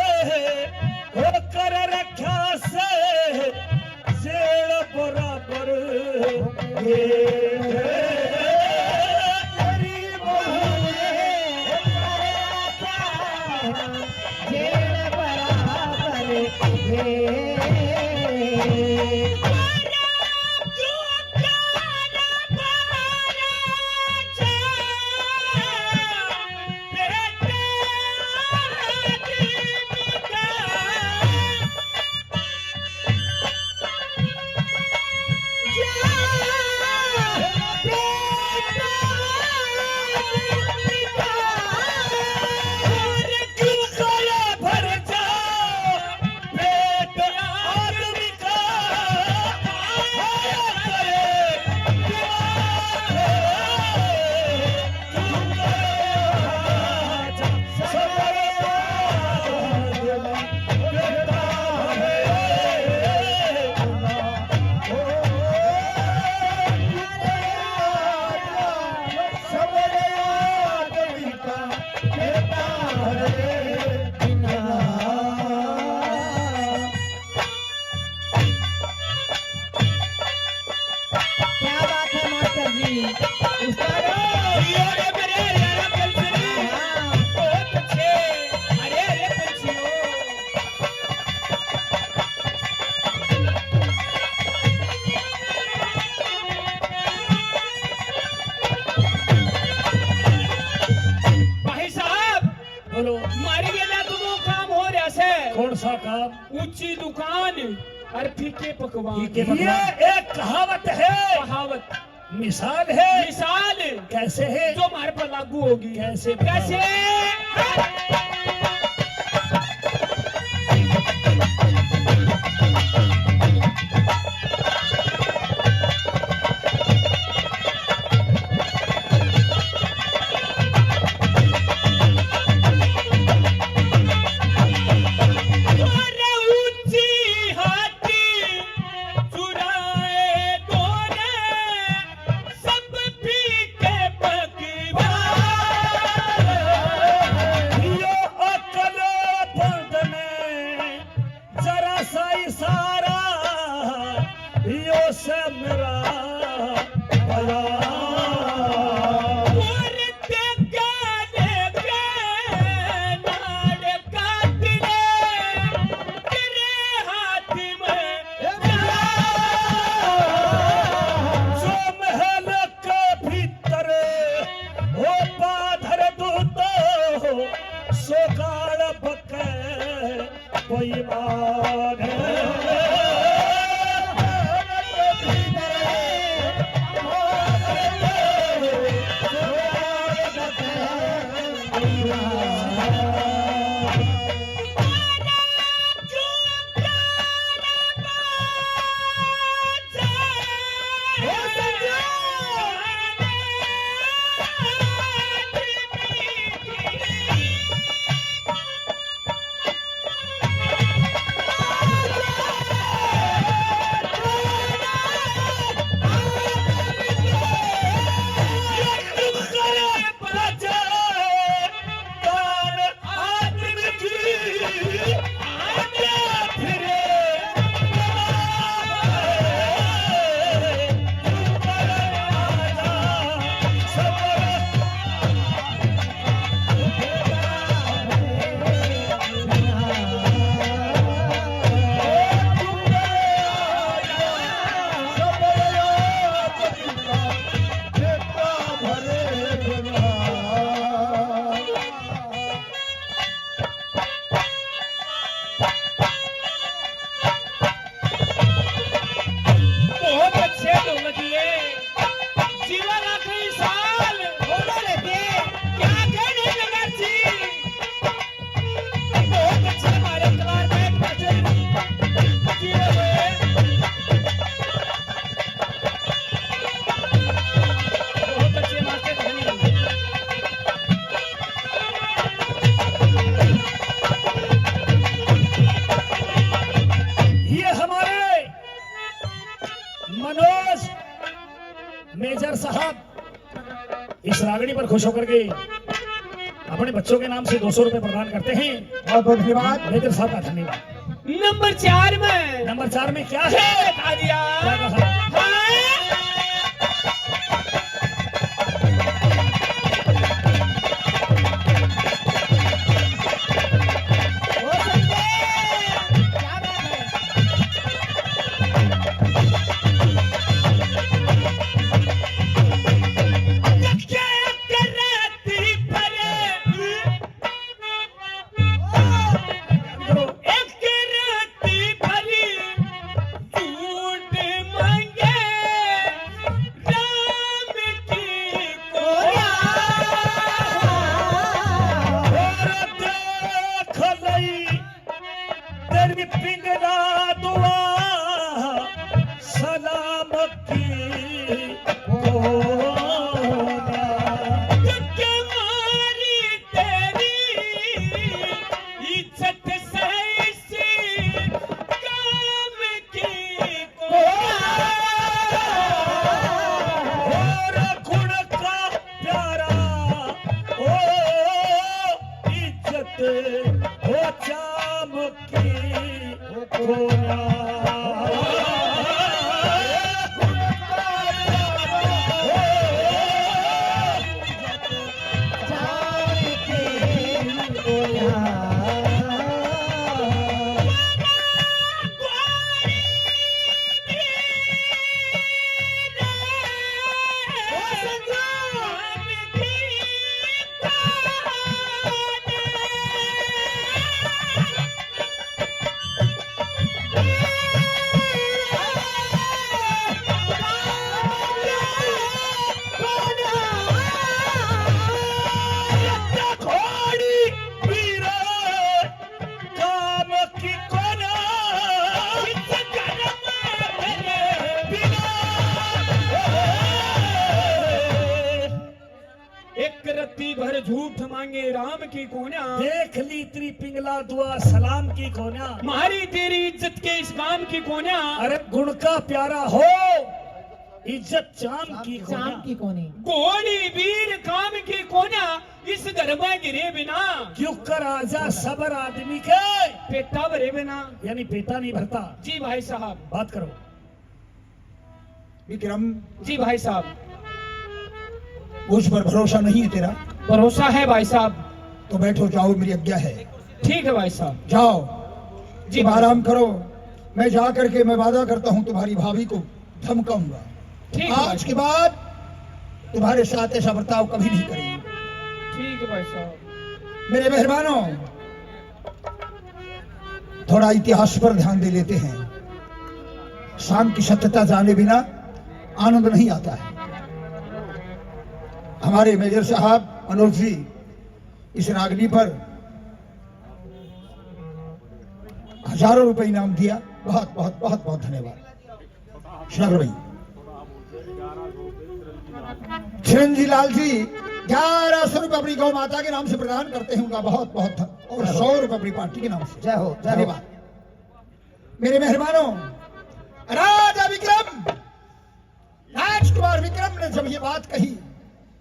हो कर रखा से शेर बराबर ये। तेरी बहू जेड़ बराबर है। भर जा पेट आदमी का क्या बात है मास्टर जी। उस्ताद जियोगे मेरे यारा कलसरी। बहुत अच्छे। अरे अरे पंछियों। भाई साहब, बोलो मारी गेला तो वो काम हो रहा से। कौन सा काम? ऊंची दुकान और फीके पकवान। ये एक कहावत है, कहावत, मिसाल है। मिसाल कैसे है? जो हमारे पर लागू होगी। कैसे? कैसे? अरे ऊंची हाथी चुराए दोने, सब फीके पकवान। यो अकल बंद में जरा सा इशारा यो से मेरा बयान। और देखा देखे नाड़ काटने, तेरे हाथ में जो महल के भीतर हो पाधर दूतो सोगाड़ बके कोई मान है। आदमी की रागणी पर खुश होकर के अपने बच्चों के नाम से 200 रुपए प्रदान करते हैं। बहुत बहुत धन्यवाद। मैनेजर साहब का धन्यवाद। नंबर 4 में नंबर 4 में क्या है? ये बता दिया। क्या कहा? हाँ। ओ संजय, क्या बात है? तेरी पिंगला दुआ सलाम की मारी तेरी इज्जत सही काम की और गुण का प्यारा ओ इज्जत हो चाम की कोया। एक रत्ती भर झूठ मांगे राम की कोना। देख ली तेरी पिंगला दुआ सलाम की कोना। मारी तेरी इज्जत के इस काम की कोना। अरे गुण का प्यारा हो इज्जत चाम की कोना। चाम की कोनी। गोली वीर काम की कोना। इस गरबा गिरे बिना क्यों कर आजा सबर आदमी के पेटा भरे बिना। यानी पेटा नहीं भरता। जी भाई साहब। बात करो। विक्रम, जी भाई साहब। मुझ पर भरोसा नहीं है तेरा? भरोसा है भाई साहब। तो बैठो, जाओ, मेरी आज्ञा है। ठीक है भाई साहब। जाओ जी तुम भाई आराम करो। मैं जा करके मैं वादा करता हूँ तुम्हारी भाभी को धमकाऊंगा। ठीक है भाई आज के बाद तुम्हारे साथ ऐसा बर्ताव कभी नहीं करेंगे। ठीक है भाई साहब। मेरे मेहरबानों, थोड़ा इतिहास पर ध्यान दे लेते हैं। शाम की सत्यता जाने बिना आनंद नहीं आता है। हमारे मेजर साहब मनोज जी इस रागनी पर हजारों रुपए इनाम दिया। बहुत बहुत बहुत बहुत धन्यवाद। शंकर भाई, चिरंजी लाल जी 1100 रुपए अपनी गौ माता के नाम से प्रदान करते हैं। उनका बहुत बहुत और 100 रुपए अपनी पार्टी के नाम से। जय हो, जय हो। धन्यवाद। मेरे मेहरबानों, राजा विक्रम, राजकुमार विक्रम ने जब ये बात कही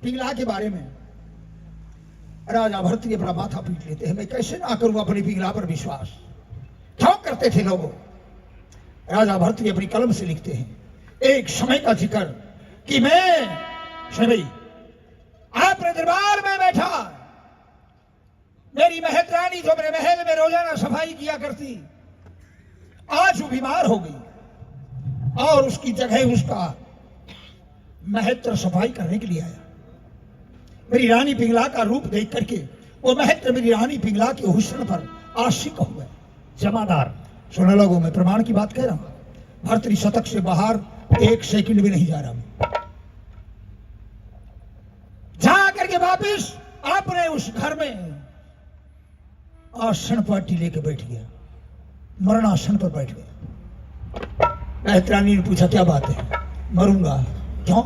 पिंगला के बारे में, राजा भरत ये अपना माथा पीट लेते हैं। मैं कैसे ना करूं अपनी पिंगला पर विश्वास? क्यों करते थे लोगों? राजा भरत ये अपनी कलम से लिखते हैं एक समय का जिक्र कि मैं भाई आपने दरबार में बैठा, मेरी महतरानी जो मेरे महल में रोजाना सफाई किया करती, आज वो बीमार हो गई और उसकी जगह उसका महत्र सफाई करने के लिए आया। मेरी रानी पिंगला का रूप देख करके वो महत्र मेरी रानी पिंगला के हुस्न पर आशिक हो गए। जमादार सुनो लोगों, मैं प्रमाण की बात कह रहा हूं। भर्तरी शतक से बाहर 1 सेकंड भी नहीं जा रहा हूं। जा करके वापिस आपने उस घर में आसन पार्टी लेके बैठ गया, मरणासन पर बैठ गया। महतरानी ने पूछा क्या बात है? मरूंगा। क्यों?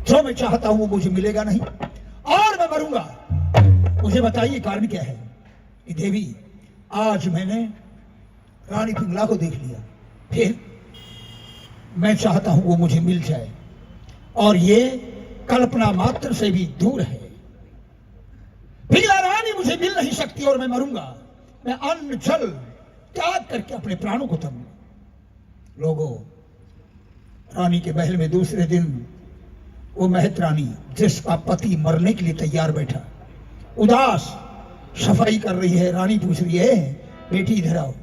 जो मैं चाहता हूं वो मुझे मिलेगा नहीं और मैं मरूंगा। मुझे बताइए कारण क्या है? कि देवी, आज मैंने रानी पिंगला को देख लिया, फिर मैं चाहता हूं वो मुझे मिल जाए और ये कल्पना मात्र से भी दूर है। पिघला रानी मुझे मिल नहीं सकती और मैं मरूंगा। मैं अन्न जल त्याग करके अपने प्राणों को तमूंगा। लोगों, रानी के महल में दूसरे दिन वो महत रानी जिसका पति मरने के लिए तैयार बैठा, उदास सफाई कर रही है। रानी पूछ रही है, बेटी इधर आओ।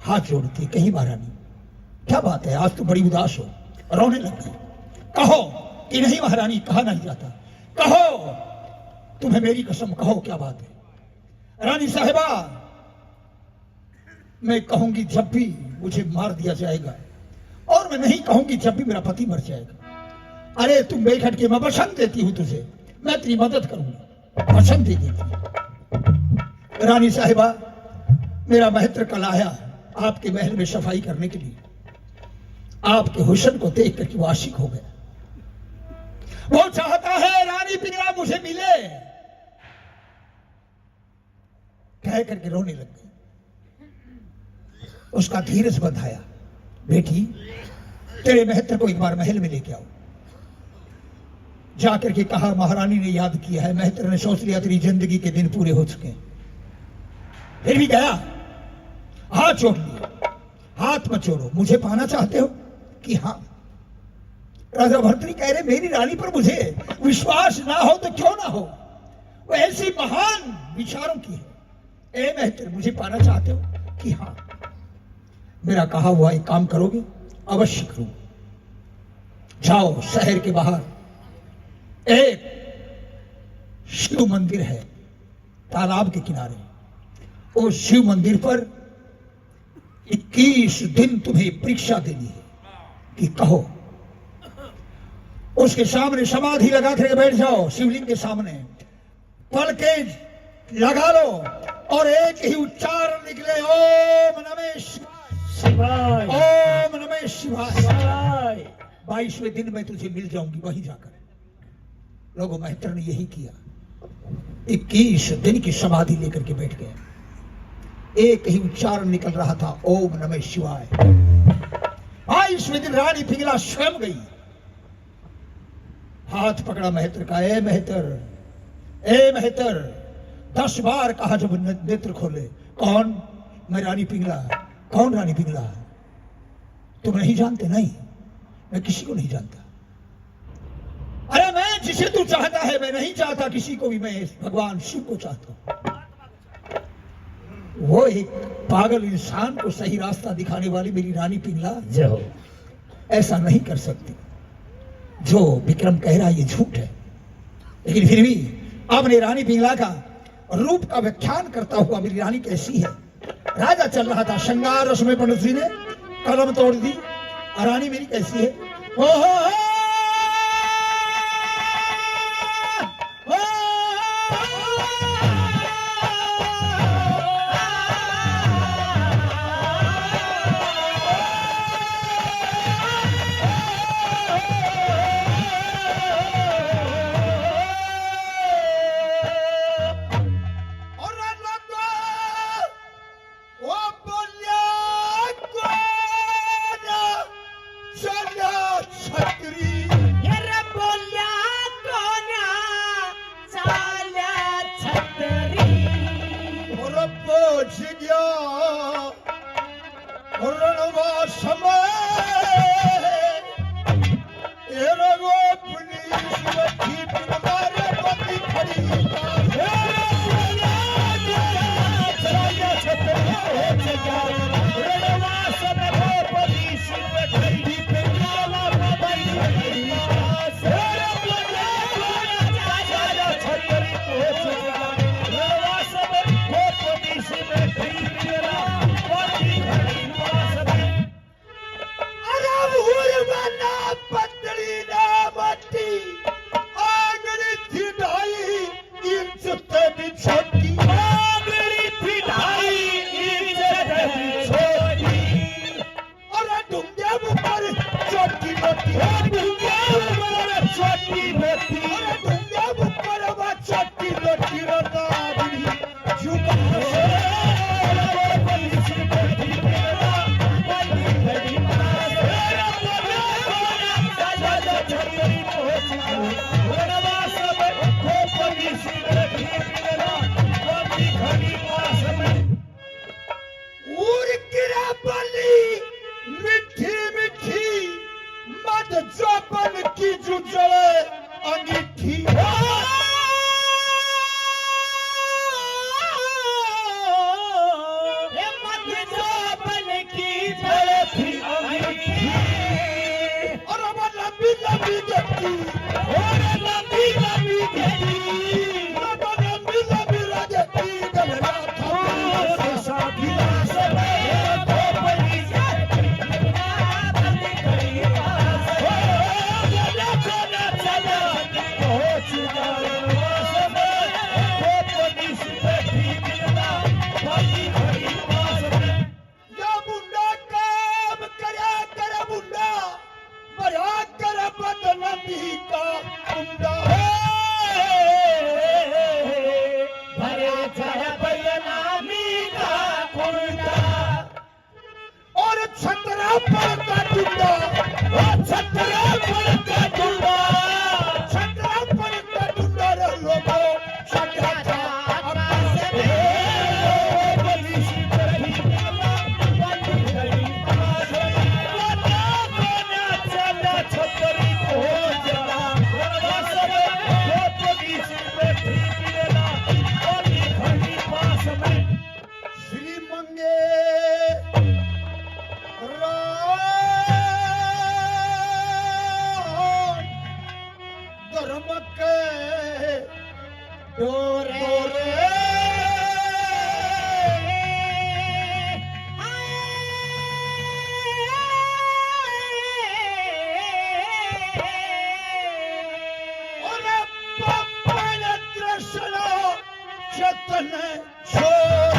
हाथ जोड़ती है, कहीं महारानी क्या बात है, आज तो बड़ी उदास हो, रोने लग गई। कहो कि नहीं महारानी, कहा नहीं जाता, कहो, तुम्हें मेरी कसम, कहो क्या बात है। रानी साहिबा, मैं कहूंगी जब भी मुझे मार दिया जाएगा, और मैं नहीं कहूंगी जब भी मेरा पति मर जाएगा। अरे तुम बेखट के, मैं वचन देती हूं तुझे, मैं तेरी मदद करूंगा, वचन दे देती। रानी साहिबा, मेरा महत्र कल आया आपके महल में सफाई करने के लिए। आपके हुस्न को देख करके वो आशिक हो गया। वो चाहता है रानी पिंगला मुझे मिले, कह करके रोने लग गई। उसका धीरज बंधाया, बेटी तेरे महत्र को एक बार महल में लेके आओ। जाकर के कहा, महारानी ने याद किया है, महत्र ने सोच लिया तेरी जिंदगी के दिन पूरे हो चुके हैं। फिर भी गया, हाथ जोड़ लिए। हाथ मत जोड़ो, मुझे पाना चाहते हो कि हाँ। राजा भर्तृहरि कह रहे, मेरी रानी पर मुझे विश्वास ना हो तो क्यों ना हो, वो ऐसी महान विचारों की है। ए महत्र, मुझे पाना चाहते हो कि हाँ। मेरा कहा हुआ एक काम करोगे? अवश्य करूं। जाओ, शहर के बाहर एक शिव मंदिर है, तालाब के किनारे। वो शिव मंदिर पर 21 दिन तुम्हें परीक्षा देनी है कि कहो। उसके सामने समाधि लगा कर बैठ जाओ, शिवलिंग के सामने पलके लगा लो और एक ही उच्चारण निकले, ओम नमः शिवाय, ओम नमः शिवाय। 22वें दिन में तुझे मिल जाऊंगी वहीं जाकर। लोगों, महत्र ने यही किया। 21 दिन की समाधि लेकर के बैठ गए। एक ही उच्चारण निकल रहा था, ओम नमः शिवाय। 22वें दिन रानी पिंगला स्वयं गई, हाथ पकड़ा महत्र का, ए महत्र, ए महत्र। 10 बार कहा जब नेत्र खोले, कौन? मैं रानी पिंगला। कौन रानी पिंगला? तुम नहीं जानते? नहीं, मैं किसी को नहीं जानता। अरे मैं जिसे तू चाहता है मैं नहीं चाहता किसी को भी, मैं भगवान शिव को चाहता हूं। वो एक पागल इंसान को सही रास्ता दिखाने वाली मेरी रानी पिंगला ऐसा नहीं कर सकती। जो विक्रम कह रहा है ये झूठ है, लेकिन फिर भी आपने रानी पिंगला का रूप का व्याख्यान करता हुआ मेरी रानी कैसी है। राजा चल रहा था, श्रृंगार रस में पंडित जी ने कलम तोड़ दी, रानी मेरी कैसी है। ओहो, और लंबी लंबी तेरी लंबी लंबी राजे की गलरा था साथी सब खोपड़ी से बंदी करी पास चला चला पहुंच जाए सब खोपड़ी से बैठी मिलना बंदी करी पास में या मुंडा काम करया कर मुंडा बड़ा कर बदनबी का मुंडा भरे चढ़ बदनामी का कुंडा और छतरा पर का डुंडा और छतरा पर का डुंडा छतरा पर का डुंडा रे लोगो छतरा था श्री मंगे धर्म के डोरे और पवन दृष्ण चतन छोड़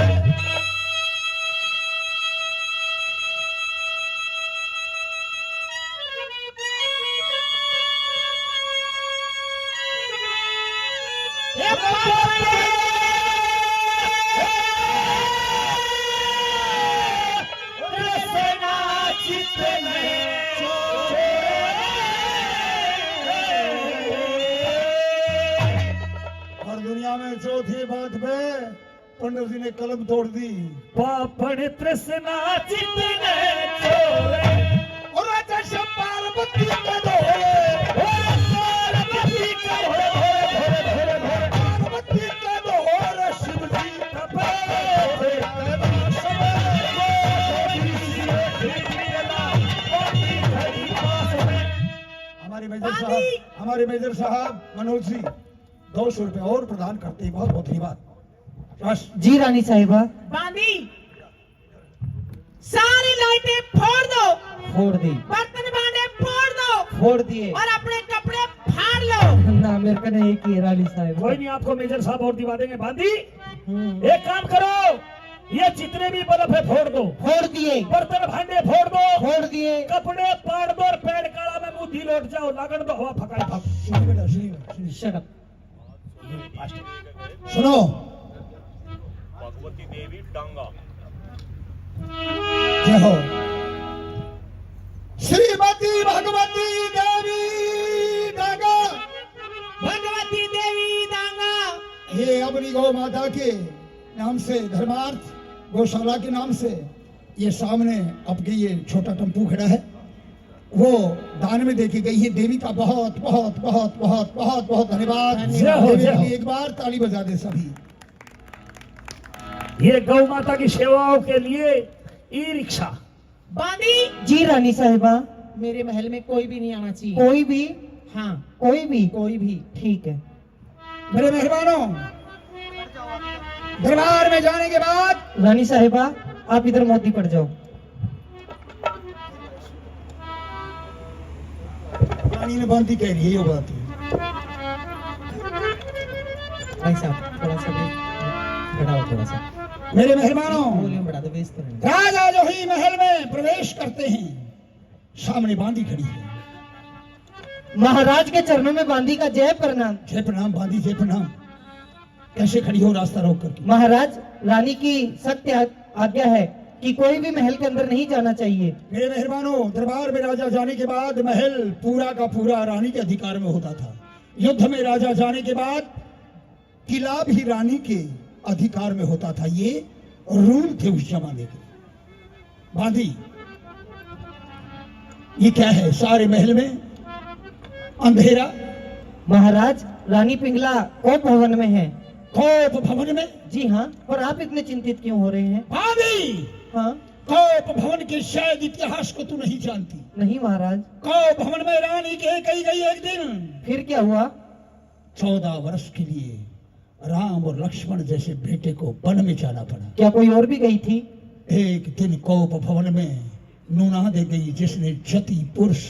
और दुनिया में चौथी बात पे पंडित जी ने कलम तोड़ दी पापड़ तृष्णा चितने छोड़े और जैसे पार्वती का दोहरे पार्वती का पार्वती का दोहरे शिव जी हमारे मेजर साहब मनोज जी 200 रुपए और प्रदान करते हैं। बहुत बहुत धन्यवाद। राष्ट्र जी रानी साहिबा बांदी सारी लाइटें फोड़ दो, फोड़ दी, बर्तन भांडे फोड़ दो फोड़ दिए और अपने कपड़े फाड़ लो। ना मेरे को नहीं की रानी साहिबा। कोई नहीं, आपको मेजर साहब और दिवा देंगे। बांदी हम्म, एक काम करो, ये जितने भी बल्ब है फोड़ दो, फोड़ दिए, बर्तन भांडे फोड़ दो, फोड़ दिए। कपड़े पाड़ दो और पेड़ काला में मुंह लौट जाओ, लागण दो हवा फकाई फक। सुनिए बेटा, सुनिए। Shut up. सुनो, भगवती देवी डांगा। जय हो श्रीमती भगवती देवी डांगा। भगवती देवी दांगा ये अपनी गौ माता के नाम से, धर्मार्थ गौशाला के नाम से ये सामने आपके ये छोटा टेम्पू खड़ा है, वो दान में देखी गई है। देवी का बहुत बहुत बहुत बहुत बहुत बहुत धन्यवाद। जय हो, देवी जय हो। के लिए एक बार ताली बजा दे सभी। ये गौ माता की सेवाओं के लिए ई रिक्शा। बांदी जी रानी साहिबा। मेरे महल में कोई भी नहीं आना चाहिए। कोई भी, हाँ कोई भी, कोई भी। ठीक है। मेरे मेहमानों, दरबार में जाने के बाद रानी साहिबा आप इधर मोदी पड़ जाओ। रानी ने बांधी कह रही है ये बात है। भाई साहब थोड़ा सा बढ़ाओ, थोड़ा सा मेरे मेहमानों, वॉल्यूम बढ़ा दो, बेस करें। राजा जो ही महल में प्रवेश करते हैं, सामने बांधी खड़ी है। महाराज के चरणों में बांदी का जय प्रणाम। जय प्रणाम बांधी, जय प्रणाम। कैसे खड़ी हो रास्ता रोक करके? महाराज, रानी की सत्य आज्ञा है कि कोई भी महल के अंदर नहीं जाना चाहिए। मेरे मेहमानों, दरबार में राजा जाने के बाद महल पूरा का पूरा रानी के अधिकार में होता था। युद्ध में राजा जाने के बाद किला भी रानी के अधिकार में होता था। ये रूल थे उस जमाने के। बांधी, ये क्या है? सारे महल में अंधेरा। महाराज, रानी पिंगला कोप भवन में है। कोप भवन में? जी हाँ, और आप इतने चिंतित क्यों हो रहे हैं? बांधी, हाँ, कौप भवन के शायद इतिहास को तू नहीं जानती। नहीं महाराज। कौप भवन में रानी के कही गई एक दिन। फिर क्या हुआ? 14 वर्ष के लिए राम और लक्ष्मण जैसे बेटे को वन में जाना पड़ा। क्या कोई और भी गई थी? एक दिन कौप भवन में नूना दे गई जिसने जति पुरुष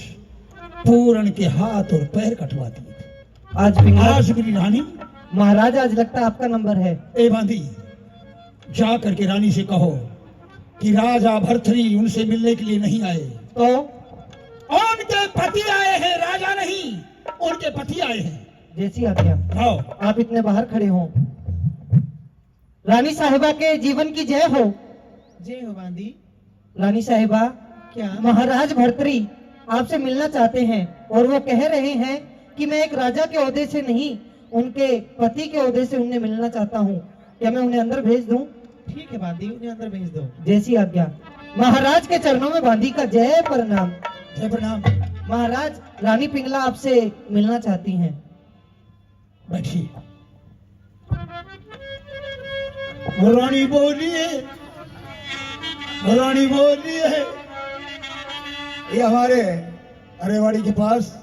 पूरण के हाथ और पैर कटवा दिए थे। आज मेरी रानी। महाराज आज लगता है आपका नंबर है। ए बांधी, जा करके रानी से कहो कि राजा भर्तृहरि उनसे मिलने के लिए नहीं आए। तो उनके पति आए हैं, राजा नहीं, उनके पति आए हैं। जैसी आज्ञा। आओ। आप इतने बाहर खड़े हो। रानी साहिबा के जीवन की जय हो। जय हो बांदी। रानी साहिबा, क्या? महाराज भर्तृहरि आपसे मिलना चाहते हैं और वो कह रहे हैं कि मैं एक राजा के ओहदे से नहीं, उनके पति के ओहदे से उन्हें मिलना चाहता हूँ। क्या मैं उन्हें अंदर भेज दूं? ठीक है बांदी, उन्हें अंदर भेज दो। जैसी आज्ञा। महाराज के चरणों में बांदी का जय प्रणाम। जय प्रणाम। महाराज, रानी पिंगला आपसे मिलना चाहती हैं। बैठिए। रानी बोलिए, रानी बोलिए। ये हमारे अरेवाड़ी के पास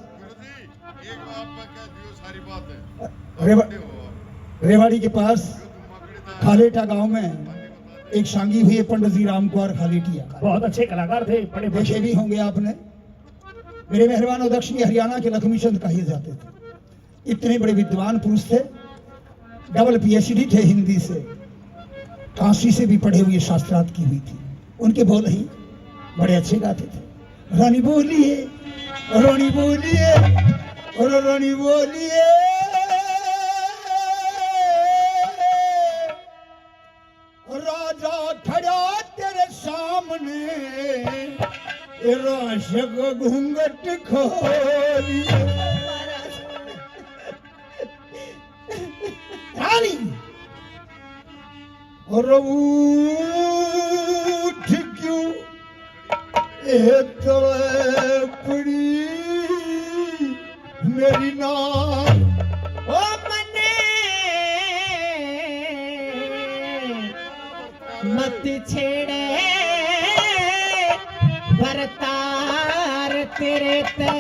रेवाड़ी के पास खालेटा गांव में एक सांगी हुई है पंडित जी राम कुमार खालेटिया। बहुत अच्छे कलाकार थे, बड़े देखे भी होंगे आपने। मेरे मेहरबान और दक्षिणी हरियाणा के लक्ष्मी चंद कहे जाते थे। इतने बड़े विद्वान पुरुष थे, डबल पीएचडी थे हिंदी से, काशी से भी पढ़े हुए, शास्त्रार्थ की हुई थी। उनके बोल ही बड़े अच्छे गाते थे। रानी बोलिए, रानी बोलिए, और रानी बोलिए। राजा खड़ा तेरे सामने, राशक घूंघट खोलिए। रानी और उठ क्यों पड़ी मेरी नाम। ओ मने मत छेड़े बरतार तेरे ते